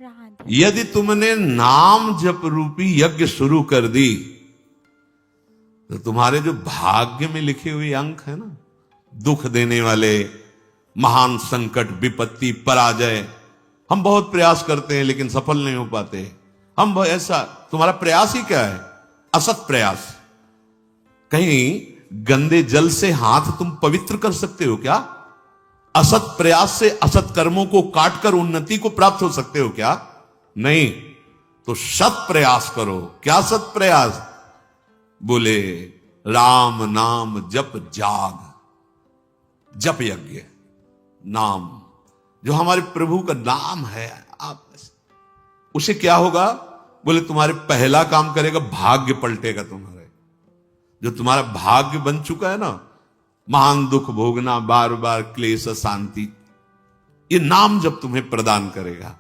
राधे। यदि तुमने नाम जप रूपी यज्ञ शुरू कर दी तो तुम्हारे जो भाग्य में लिखे हुए अंक है ना, दुख देने वाले, महान संकट, विपत्ति, पराजय, हम बहुत प्रयास करते हैं लेकिन सफल नहीं हो पाते। हम ऐसा, तुम्हारा प्रयास ही क्या है? असत प्रयास। कहीं गंदे जल से हाथ तुम पवित्र कर सकते हो क्या? असत प्रयास से असत कर्मों को काटकर उन्नति को प्राप्त हो सकते हो क्या? नहीं। तो सत प्रयास करो। क्या सत प्रयास? बोले राम नाम जप जाग, जप यज्ञ, नाम जो हमारे प्रभु का नाम है, आप उसे क्या होगा? बोले तुम्हारे पहला काम करेगा, भाग्य पलटेगा तुम्हारे। जो तुम्हारा भाग्य बन चुका है ना, महान दुख भोगना, बार बार क्लेश, शांति, ये नाम जब तुम्हें प्रदान करेगा।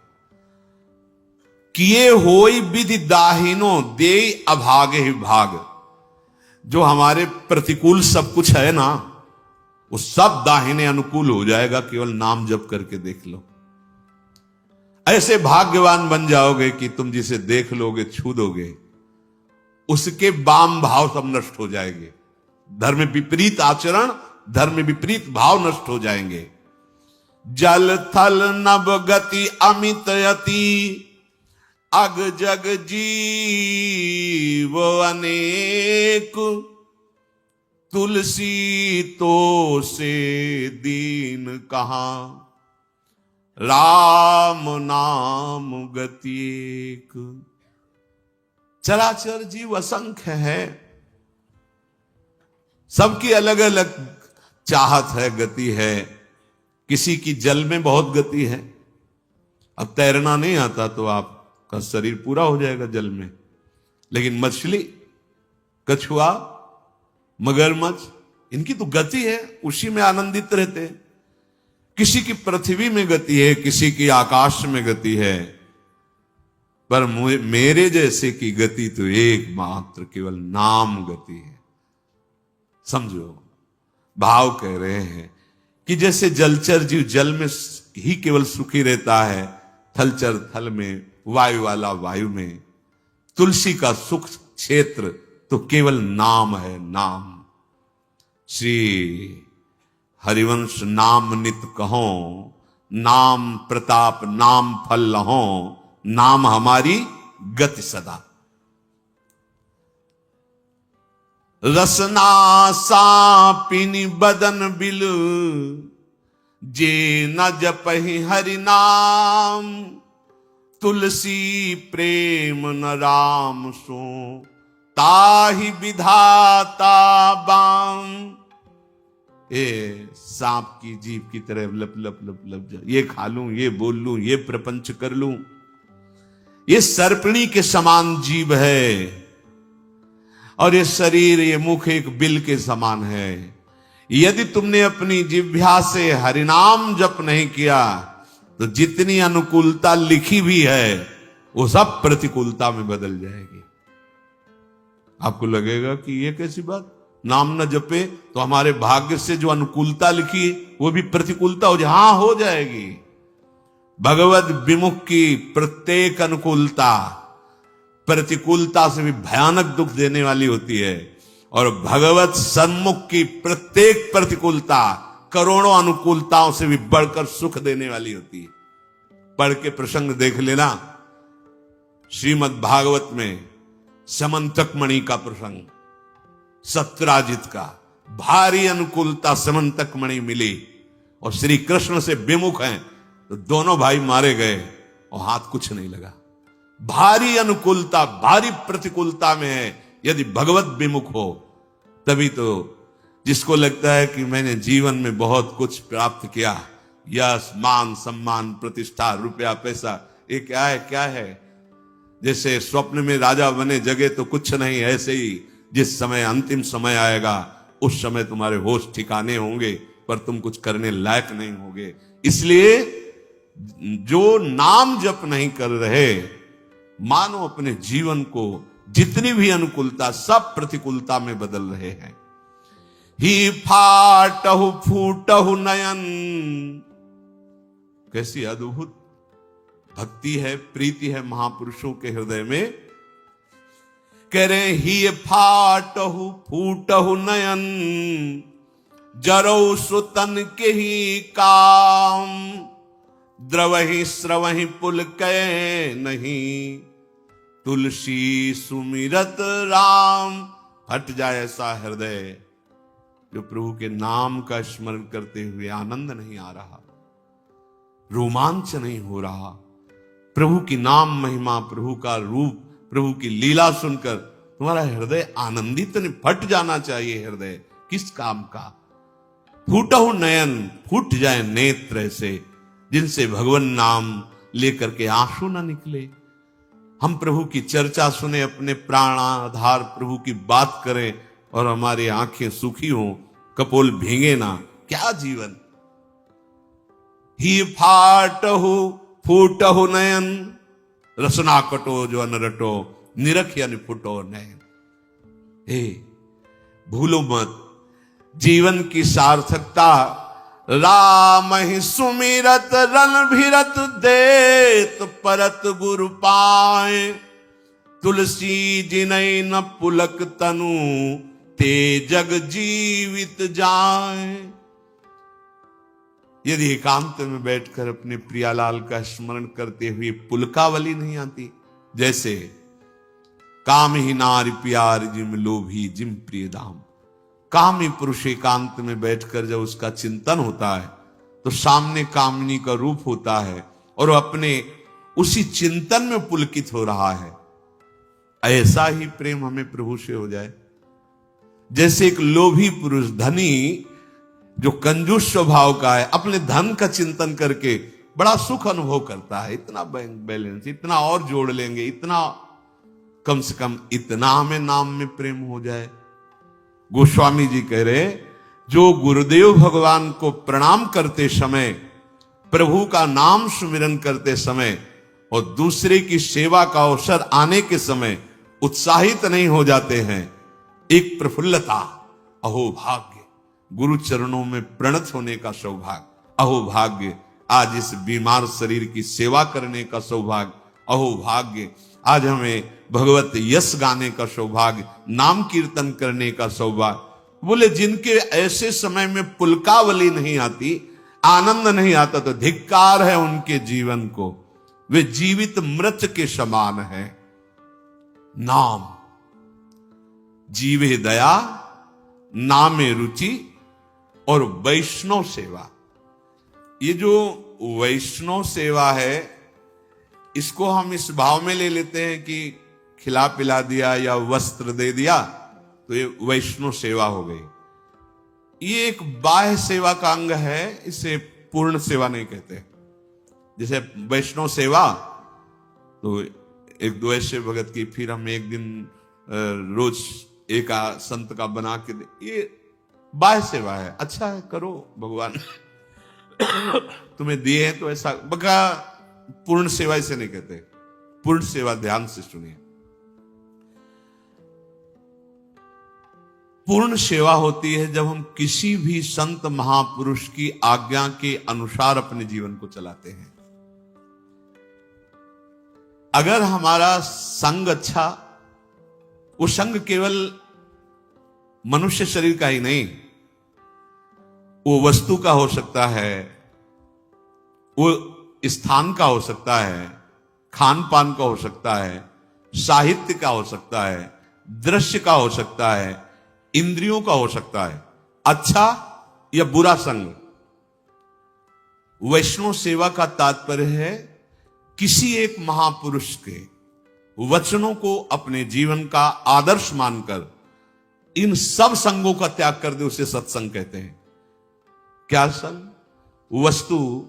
किए होई विधि दाहिनो दे अभागे ही भाग। जो हमारे प्रतिकूल सब कुछ है ना, वो सब दाहिने अनुकूल हो जाएगा, केवल नाम जप करके देख लो। ऐसे भाग्यवान बन जाओगे कि तुम जिसे देख लोगे, छू दोगे, उसके वाम भाव सब नष्ट हो जाएंगे। धर्म विपरीत आचरण, धर्म विपरीत भाव नष्ट हो जाएंगे। जल थल नभ गति अमित यति, अग जग जीव अनेक, तुलसी तो से दीन कहां, राम नाम गति एक। चराचर जीव असंख्य है, सबकी अलग अलग चाहत है, गति है। किसी की जल में बहुत गति है। अब तैरना नहीं आता तो आपका शरीर पूरा हो जाएगा जल में, लेकिन मछली, कछुआ, मगरमच्छ, इनकी तो गति है, उसी में आनंदित रहते हैं। किसी की पृथ्वी में गति है, किसी की आकाश में गति है, पर मेरे जैसे की गति तो एकमात्र केवल नाम गति है। समझो, भाव कह रहे हैं कि जैसे जलचर जीव जल में ही केवल सुखी रहता है, थलचर थल में, वायु वाला वायु में, तुलसी का सुख क्षेत्र तो केवल नाम है, नाम। श्री हरिवंश नाम नित कहो, नाम प्रताप नाम फल लहो, नाम हमारी गति सदा। रसना सापिनी बदन बिल, जे न जपहि हरि नाम, तुलसी प्रेम न राम सो, ताहि विधाता बाम। सांप की जीभ की तरह लप लप लप लप जा, ये खा लूं, ये बोल लूं, ये प्रपंच कर लूं। ये सर्पिणी के समान जीव है, और ये शरीर, ये मुख एक बिल के समान है। यदि तुमने अपनी जिह्वा से हरिनाम जप नहीं किया तो जितनी अनुकूलता लिखी भी है वो सब प्रतिकूलता में बदल जाएगी। आपको लगेगा कि ये कैसी बात, नाम न जपे तो हमारे भाग्य से जो अनुकूलता लिखी वो भी प्रतिकूलता हो जाए। हाँ, हो जाएगी। भगवत विमुख की प्रत्येक अनुकूलता प्रतिकूलता से भी भयानक दुख देने वाली होती है, और भगवत सन्मुख की प्रत्येक प्रतिकूलता करोड़ों अनुकूलताओं से भी बढ़कर सुख देने वाली होती है। पढ़ के प्रसंग देख लेना, श्रीमद् भागवत में समंतक मणि का प्रसंग, सत्राजित का। भारी अनुकूलता समंतक मणि मिली और श्री कृष्ण से विमुख हैं तो दोनों भाई मारे गए और हाथ कुछ नहीं लगा। भारी अनुकूलता, भारी प्रतिकूलता में है, यदि भगवत विमुख हो तभी तो। जिसको लगता है कि मैंने जीवन में बहुत कुछ प्राप्त किया, यश, मान, सम्मान, प्रतिष्ठा, रुपया, पैसा, ये क्या है, क्या है? जैसे स्वप्न में राजा बने, जगे तो कुछ नहीं, ऐसे ही जिस समय अंतिम समय आएगा उस समय तुम्हारे होश ठिकाने होंगे, पर तुम कुछ करने लायक नहीं होगे। इसलिए जो नाम जप नहीं कर रहे, मानो अपने जीवन को जितनी भी अनुकूलता सब प्रतिकूलता में बदल रहे हैं। ही फाटहु फूटहु नयन, कैसी अद्भुत भक्ति है, प्रीति है महापुरुषों के हृदय में। कह रहे ही फाटहु फूटहु नयन, जरौ सुतन के ही काम, द्रवहि स्रवहि पुल कै नहीं, तुलसी सुमिरत राम। हट जाए ऐसा हृदय जो प्रभु के नाम का स्मरण करते हुए आनंद नहीं आ रहा, रोमांच नहीं हो रहा। प्रभु की नाम महिमा, प्रभु का रूप, प्रभु की लीला सुनकर तुम्हारा हृदय आनंदित नहीं, फट जाना चाहिए हृदय। किस काम का? फूटहु नयन, फूट जाए नेत्र ऐसे जिनसे भगवान नाम लेकर के आंसू ना निकले। हम प्रभु की चर्चा सुने, अपने प्राणाधार प्रभु की बात करें और हमारी आंखें सुखी हों, कपोल भींगे ना, क्या जीवन। ही फाटहु फूटहु नयन, रसना कटो जो अनरटो, निरख यानी फुटो नयन। हे भूलो मत जीवन की सार्थकता, राम ही सुमिरत रणभिरत देत परत गुरु पाए, तुलसी जिनय न पुलक तनु, ते जग जीवित जाए। यदि एकांत में बैठकर अपने प्रियालाल का स्मरण करते हुए पुलकावली नहीं आती, जैसे काम ही नारी प्यार जिम लोभी जिम प्रिय दाम। कामी पुरुष एकांत में बैठकर जब उसका चिंतन होता है तो सामने कामिनी का रूप होता है और अपने उसी चिंतन में पुलकित हो रहा है। ऐसा ही प्रेम हमें प्रभु से हो जाए। जैसे एक लोभी पुरुष, धनी जो कंजूस स्वभाव का है, अपने धन का चिंतन करके बड़ा सुख अनुभव करता है। इतना बैंक बैलेंस, इतना और जोड़ लेंगे, इतना, कम से कम इतना हमें नाम में प्रेम हो जाए। गोस्वामी जी कह रहे, जो गुरुदेव भगवान को प्रणाम करते समय, प्रभु का नाम सुमिरन करते समय और दूसरे की सेवा का अवसर आने के समय उत्साहित नहीं हो जाते हैं, एक प्रफुल्लता, अहो भाग्य, गुरु चरणों में प्रणत होने का सौभाग्य, अहो भाग्य, आज इस बीमार शरीर की सेवा करने का सौभाग्य, अहो भाग्य, आज हमें भगवत यश गाने का सौभाग्य, नाम कीर्तन करने का सौभाग्य। बोले जिनके ऐसे समय में पुलकावली नहीं आती, आनंद नहीं आता, तो धिक्कार है उनके जीवन को, वे जीवित मृत के समान है। नाम जीवे दया, नामे रुचि और वैष्णव सेवा। ये जो वैष्णव सेवा है, इसको हम इस भाव में ले लेते हैं कि खिला पिला दिया या वस्त्र दे दिया तो ये वैष्णव सेवा हो गई। ये एक बाह्य सेवा का अंग है, इसे पूर्ण सेवा नहीं कहते। जैसे वैष्णव सेवा तो एक दो ऐसे भगत की, फिर हम एक दिन रोज एक संत का बना के दे, ये बाह्य सेवा है। अच्छा है, करो, भगवान तुम्हें दिए हैं तो ऐसा, बका पूर्ण सेवा इसे नहीं कहते। पूर्ण सेवा, ध्यान से सुनिए, पूर्ण सेवा होती है जब हम किसी भी संत महापुरुष की आज्ञा के अनुसार अपने जीवन को चलाते हैं। अगर हमारा संग अच्छा, वो संग केवल मनुष्य शरीर का ही नहीं, वो वस्तु का हो सकता है, वो स्थान का हो सकता है, खान पान का हो सकता है, साहित्य का हो सकता है, दृश्य का हो सकता है, इंद्रियों का हो सकता है, अच्छा या बुरा संग। वैष्णव सेवा का तात्पर्य है किसी एक महापुरुष के वचनों को अपने जीवन का आदर्श मानकर इन सब संगों का त्याग कर दे, उसे सत्संग कहते हैं। क्या संग? वस्तु,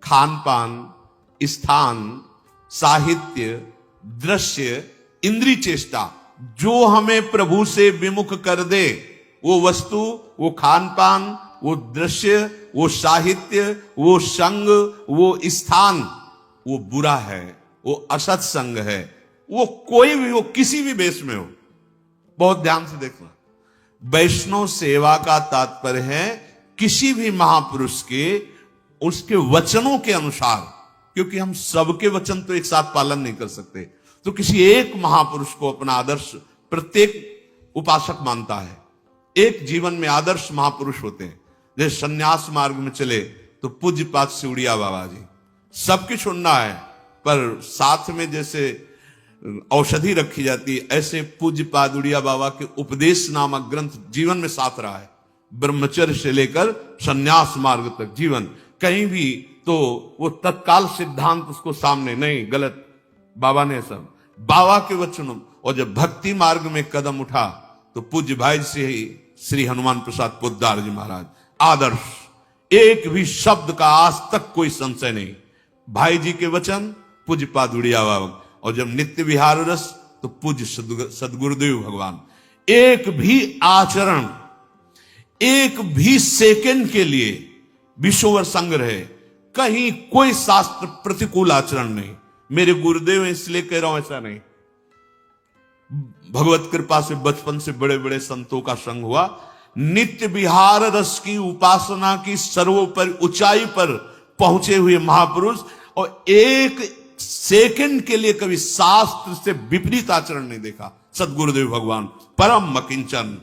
खान पान, स्थान, साहित्य, दृश्य, इंद्रिय चेष्टा, जो हमें प्रभु से विमुख कर दे, वो वस्तु, वो खान पान, वो दृश्य, वो साहित्य, वो संग, वो स्थान, वो बुरा है, वो असत संग है। वो कोई भी हो, किसी भी वेश में हो, बहुत ध्यान से देखना। वैष्णव सेवा का तात्पर्य है किसी भी महापुरुष के, उसके वचनों के अनुसार क्योंकि हम सबके वचन तो एक साथ पालन नहीं कर सकते। तो किसी एक महापुरुष को अपना आदर्श प्रत्येक उपासक मानता है। एक जीवन में आदर्श महापुरुष होते हैं। जैसे सन्यास मार्ग में चले तो पूज्यपाद सिउड़िया बाबा जी, सबकी सुनना है पर साथ में जैसे औषधि रखी जाती है, ऐसे पूज्यपाद उड़िया बाबा के उपदेश नामक ग्रंथ जीवन में साथ रहा है। ब्रह्मचर्य से लेकर सन्यास मार्ग तक जीवन, कहीं भी तो वो तत्काल सिद्धांत उसको सामने नहीं, गलत, बाबा ने सब बाबा के वचनों। और जब भक्ति मार्ग में कदम उठा तो पूज्य भाई से ही श्री हनुमान प्रसाद पोद्दार जी महाराज, आदर्श, एक भी शब्द का आज तक कोई संशय नहीं। भाई जी के वचन पूज्य पाद उड़िया बाबा। और जब नित्य विहार रस तो पूज्य सदगुरुदेव भगवान। एक भी आचरण, एक भी सेकंड के लिए विश्ववर संग्रह, कहीं कोई शास्त्र प्रतिकूल आचरण नहीं। मेरे गुरुदेव इसलिए कह रहा हूं, ऐसा नहीं। भगवत कृपा से बचपन से बड़े बड़े संतों का संग हुआ। नित्य विहार रस की उपासना की सर्वोपरि ऊंचाई पर पहुंचे हुए महापुरुष, और एक सेकंड के लिए कभी शास्त्र से विपरीत आचरण नहीं देखा। सदगुरुदेव भगवान परम मकिंचन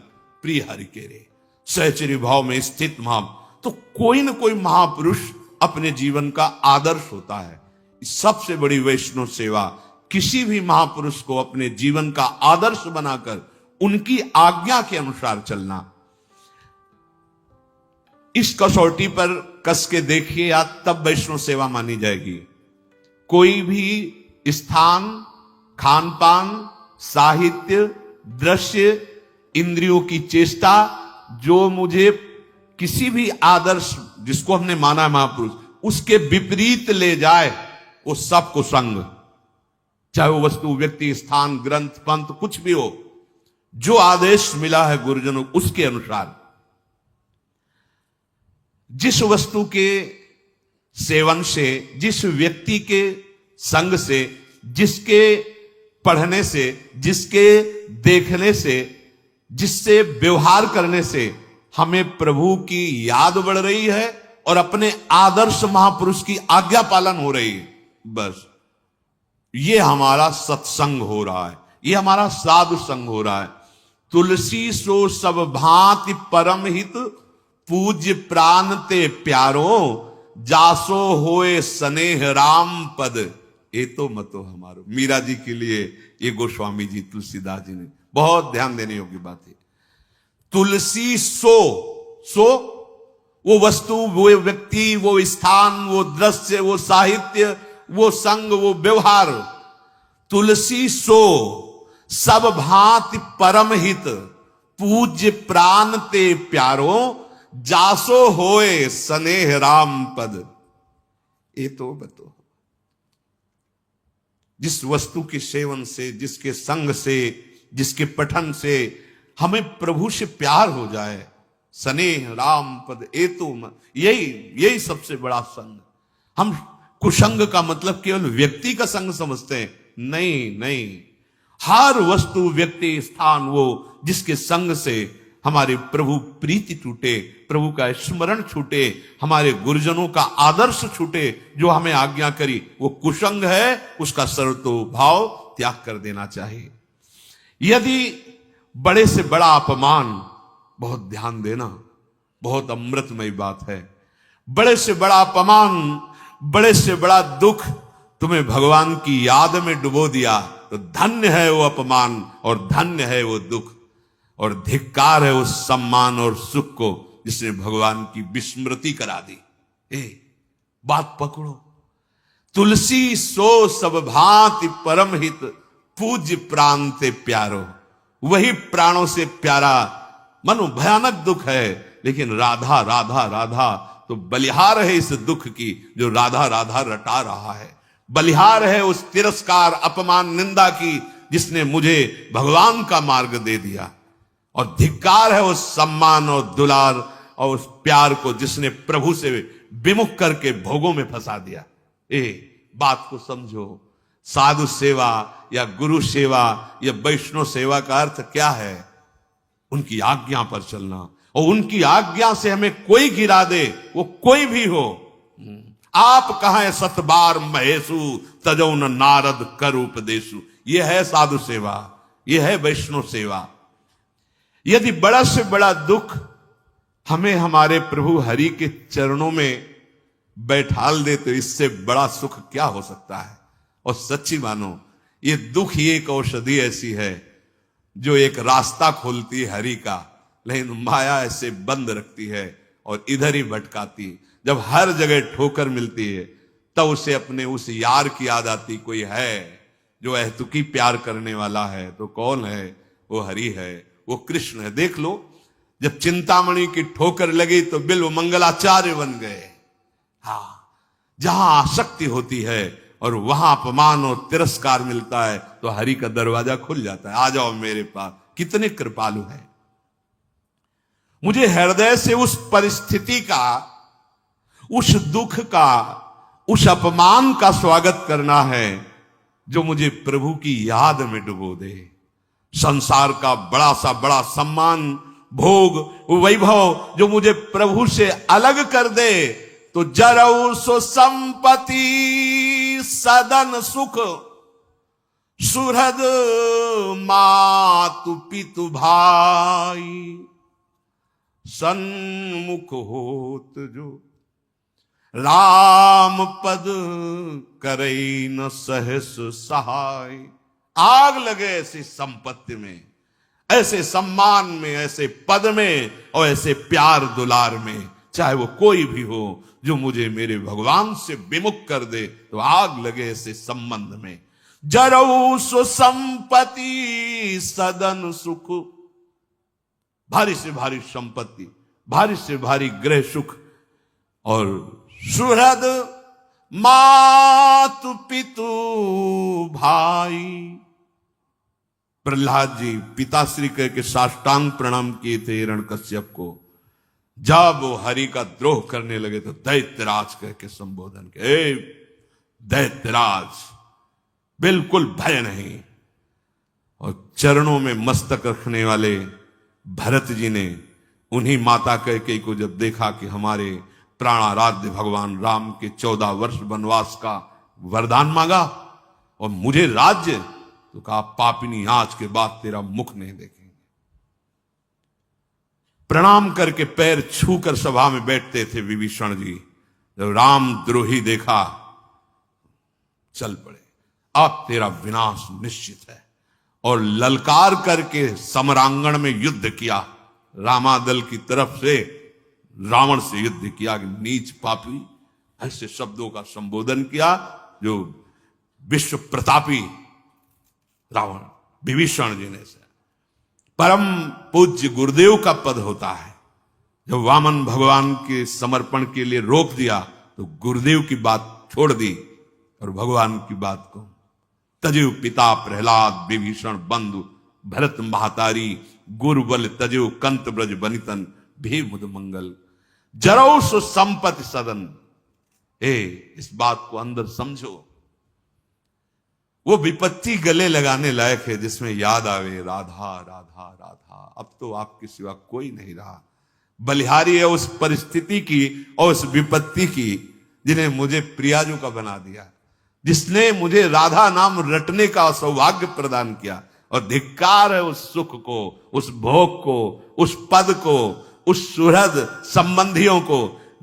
प्रिय हरि के रे, सहचरी भाव में स्थित महा। तो कोई न कोई महापुरुष अपने जीवन का आदर्श होता है। सबसे बड़ी वैष्णव सेवा किसी भी महापुरुष को अपने जीवन का आदर्श बनाकर उनकी आज्ञा के अनुसार चलना। इस कसौटी पर कस के देखिए या तब वैष्णव सेवा मानी जाएगी। कोई भी स्थान, खान पान, साहित्य, दृश्य, इंद्रियों की चेष्टा, जो मुझे किसी भी आदर्श जिसको हमने माना महापुरुष उसके विपरीत ले जाए, वो सब कुसंग। चाहे वो वस्तु, व्यक्ति, स्थान, ग्रंथ, पंथ कुछ भी हो, जो आदेश मिला है गुरुजनों उसके अनुसार, जिस वस्तु के सेवन से, जिस व्यक्ति के संग से, जिसके पढ़ने से, जिसके देखने से, जिससे व्यवहार करने से हमें प्रभु की याद बढ़ रही है और अपने आदर्श महापुरुष की आज्ञा पालन हो रही है, बस ये हमारा सत्संग हो रहा है, ये हमारा साधु संग हो रहा है। तुलसी सो सब भांति परम हित, पूज्य प्राण ते प्यारो, जासो होए स्नेह राम पद, ये तो मतो हमारो। मीरा जी के लिए ये गोस्वामी जी, तुलसीदास जी ने बहुत ध्यान देने योग्य बात है। तुलसी सो वो वस्तु, वो व्यक्ति, वो स्थान, वो दृश्य, वो साहित्य, वो संग, वो व्यवहार। तुलसी सो सब भांति परम हित, पूज्य प्राण ते प्यारो, जासो होए स्नेह राम पद, ये तो बतो। जिस वस्तु के सेवन से, जिसके संग से, जिसके पठन से हमें प्रभु से प्यार हो जाए, स्नेह राम पद, ये तो यही सबसे बड़ा संग। हम कुसंग का मतलब केवल व्यक्ति का संग समझते हैं, नहीं। हर वस्तु, व्यक्ति, स्थान, वो जिसके संग से हमारे प्रभु प्रीति छूटे, प्रभु का स्मरण छूटे, हमारे गुरुजनों का आदर्श छूटे, जो हमें आज्ञा करी, वो कुसंग है। उसका सर्वतो भाव त्याग कर देना चाहिए। यदि बड़े से बड़ा अपमान, बहुत ध्यान देना, बहुत अमृतमयी बात है, बड़े से बड़ा अपमान, बड़े से बड़ा दुख तुम्हें भगवान की याद में डुबो दिया, तो धन्य है वो अपमान और धन्य है वो दुख, और धिक्कार है उस सम्मान और सुख को जिसने भगवान की विस्मृति करा दी। बात पकड़ो। तुलसी सो सब भांति परम हित, पूज्य प्राण ते प्यारो, वही प्राणों से प्यारा। मनो भयानक दुख है, लेकिन राधा राधा राधा तो बलिहार है इस दुख की, जो राधा राधा रटा रहा है। बलिहार है उस तिरस्कार, अपमान, निंदा की, जिसने मुझे भगवान का मार्ग दे दिया। और धिक्कार है उस सम्मान और दुलार और उस प्यार को, जिसने प्रभु से विमुख करके भोगों में फंसा दिया। बात को समझो। साधु सेवा या गुरु सेवा या वैष्णव सेवा का अर्थ क्या है? उनकी आज्ञा पर चलना, और उनकी आज्ञा से हमें कोई गिरा दे, वो कोई भी हो, आप कहाँ सतबार महेशु तजो न नारद कर उपदेशु। यह है साधु सेवा, यह है वैष्णव सेवा। यदि बड़ा से बड़ा दुख हमें हमारे प्रभु हरि के चरणों में बैठाल दे तो इससे बड़ा सुख क्या हो सकता है। और सच्ची मानो ये दुख ही एक औषधि ऐसी है जो एक रास्ता खोलती है हरि का, लेकिन माया ऐसे बंद रखती है और इधर ही भटकाती। जब हर जगह ठोकर मिलती है तब उसे अपने उस यार की याद आती, कोई है जो अहतुकी प्यार करने वाला है। तो कौन है? वो हरि है, वो कृष्ण है। देख लो, जब चिंतामणि की ठोकर लगी तो बिल्व मंगलाचार्य बन गए। हाँ, जहां आसक्ति होती है और वहां अपमान और तिरस्कार मिलता है तो हरि का दरवाजा खुल जाता है। आ जाओ मेरे पास। कितने कृपालु है। मुझे हृदय से उस परिस्थिति का, उस दुख का, उस अपमान का स्वागत करना है जो मुझे प्रभु की याद में डुबो दे। संसार का बड़ा सा बड़ा सम्मान, भोग, वैभव जो मुझे प्रभु से अलग कर दे तो जरऊ सो संपत्ति सदन सुख सुहृद मातु पितु भाई सन्मुख होत जो राम पद करई न सहस सहाय। आग लगे ऐसी संपत्ति में, ऐसे सम्मान में, ऐसे पद में और ऐसे प्यार दुलार में, चाहे वो कोई भी हो जो मुझे मेरे भगवान से विमुख कर दे तो आग लगे ऐसे संबंध में। जरऊ सो संपत्ति सदन सुख, भारी से भारी संपत्ति, भारी से भारी गृह सुख और सुहृद मातु पितु भाई। प्रहलाद जी पिताश्री कह के साष्टांग प्रणाम किए थे हिरण्यकश्यप को। जब वो हरि का द्रोह करने लगे तो दैत्यराज कह के संबोधन के, दैत्यराज, बिल्कुल भय नहीं। और चरणों में मस्तक रखने वाले भरत जी ने उन्हीं माता कैकेयी को जब देखा कि हमारे प्राणाराध्य भगवान राम के 14 वर्ष वनवास का वरदान मांगा और मुझे राज्य, तो कहा पापिनी आज के बाद तेरा मुख नहीं देखेंगे। प्रणाम करके पैर छूकर सभा में बैठते थे विभीषण जी। जब राम द्रोही देखा चल पड़े, अब तेरा विनाश निश्चित है। और ललकार करके समरांगण में युद्ध किया, रामादल की तरफ से रावण से युद्ध किया कि नीच पापी, ऐसे शब्दों का संबोधन किया जो विश्व प्रतापी रावण विभीषण जी ने से। परम पूज्य गुरुदेव का पद होता है। जब वामन भगवान के समर्पण के लिए रोक दिया तो गुरुदेव की बात छोड़ दी और भगवान की बात को। तजु पिता प्रहलाद विभीषण बंधु भरत महातारी गुरु बल तजु कंत ब्रज बनितन भी मुद मंगल जरौ सो संपत्ति सदन। इस बात को अंदर समझो। वो विपत्ति गले लगाने लायक है जिसमें याद आवे राधा राधा राधा। अब तो आपके सिवा कोई नहीं रहा। बलिहारी है उस परिस्थिति की और उस विपत्ति की जिन्हें मुझे प्रियाजू का बना दिया, जिसने मुझे राधा नाम रटने का सौभाग्य प्रदान किया। और धिक्कार है उस सुख को, उस भोग को, उस पद को, उस सुहृद संबंधियों को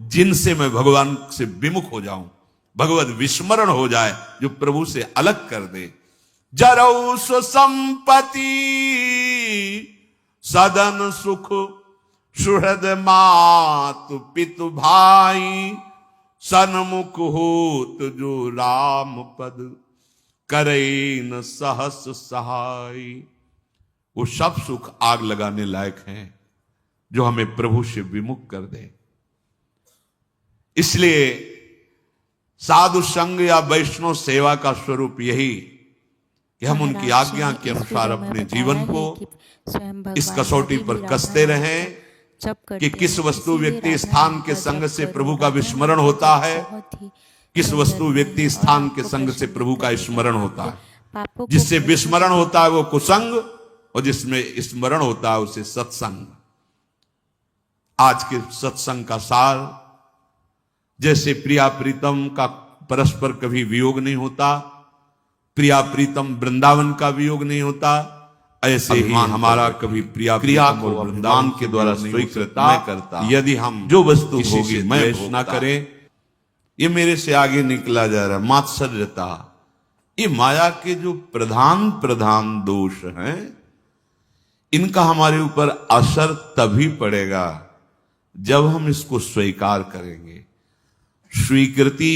जिनसे मैं भगवान से विमुख हो जाऊं, भगवत विस्मरण हो जाए, जो प्रभु से अलग कर दे। जरौ सो संपत्ति सदन सुख सुहृद मातु पितु भाई सन्मुख होत जो राम पद करे न सहस सहाय। वो सब सुख आग लगाने लायक हैं जो हमें प्रभु से विमुख कर दे। इसलिए साधु संग या वैष्णव सेवा का स्वरूप यही कि हम उनकी आज्ञा के अनुसार अपने जीवन को इस कसौटी पर कसते रहें कि किस वस्तु व्यक्ति स्थान के संग से प्रभु का विस्मरण होता है, किस वस्तु व्यक्ति स्थान के संग से प्रभु का स्मरण होता है। जिससे विस्मरण होता है वो कुसंग और जिसमें स्मरण होता है उसे सत्संग। आज के सत्संग का सार जैसे प्रिया प्रीतम का परस्पर कभी वियोग नहीं होता, प्रिया प्रीतम वृंदावन का वियोग नहीं होता, ऐसे ही हमारा कभी प्रिया क्रिया को वृंदावन के द्वारा स्वीकृत करता यदि हम जो वस्तु होगी मैं न करें। ये मेरे से आगे निकला जा रहा है मात्सर्यता। ये माया के जो प्रधान प्रधान दोष हैं, इनका हमारे ऊपर असर तभी पड़ेगा जब हम इसको स्वीकार करेंगे। स्वीकृति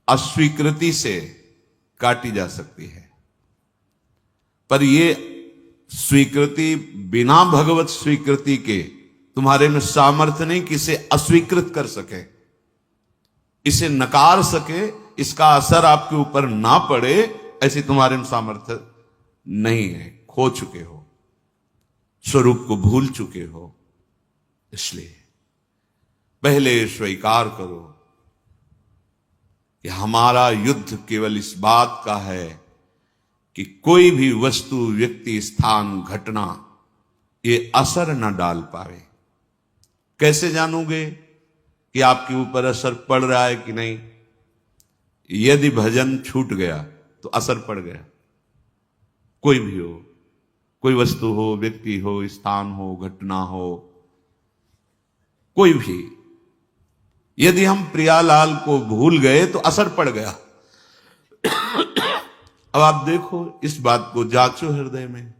अस्वीकृति से काटी जा सकती है, पर ये स्वीकृति बिना भगवत स्वीकृति के तुम्हारे में सामर्थ्य नहीं कि इसे अस्वीकृत कर सके, इसे नकार सके, इसका असर आपके ऊपर ना पड़े, ऐसी तुम्हारे में सामर्थ्य नहीं है। खो चुके हो, स्वरूप को भूल चुके हो। इसलिए पहले स्वीकार करो कि हमारा युद्ध केवल इस बात का है कि कोई भी वस्तु, व्यक्ति, स्थान, घटना ये असर न डाल पाए। कैसे जानोगे कि आपके ऊपर असर पड़ रहा है कि नहीं? यदि भजन छूट गया तो असर पड़ गया। कोई भी हो, कोई वस्तु हो, व्यक्ति हो, स्थान हो, घटना हो, कोई भी, यदि हम प्रियालाल को भूल गए तो असर पड़ गया। अब आप देखो, इस बात को जांचो हृदय में।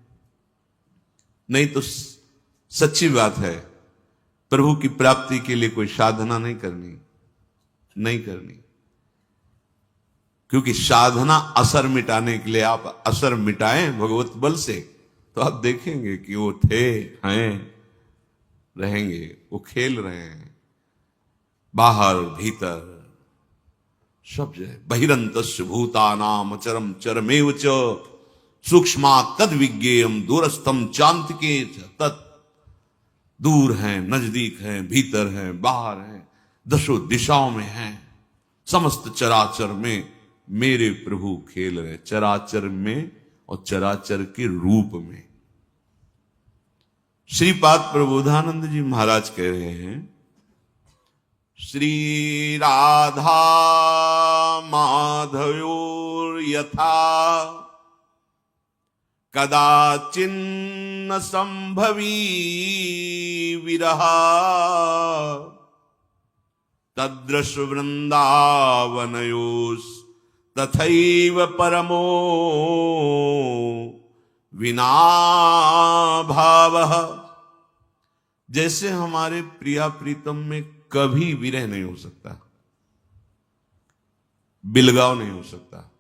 नहीं तो सच्ची बात है, प्रभु की प्राप्ति के लिए कोई साधना नहीं करनी, क्योंकि साधना असर मिटाने के लिए, आप असर मिटाएं भगवत बल से तो आप देखेंगे कि वो थे, हैं, रहेंगे, वो खेल रहे हैं बाहर भीतर सब जगह। बहिरंतस्य भूतानाम चरम चरमेव च सूक्ष्मा तद विज्ञेयम दूरस्थम चांतिके तत्। दूर हैं, नजदीक हैं, भीतर हैं, बाहर हैं, दशों दिशाओं में हैं, समस्त चराचर में मेरे प्रभु खेल रहे, चराचर में और चराचर के रूप में। श्रीपाद प्रबोधानंद जी महाराज कह रहे हैं, श्री राधा माधयोर यथा कदाचिन्न संभवी विरहा तदृश वृंदावनयोस् तथैव परमो विना भावः। जैसे हमारे प्रिया प्रीतम में कभी विरह नहीं हो सकता, बिलगाव नहीं हो सकता,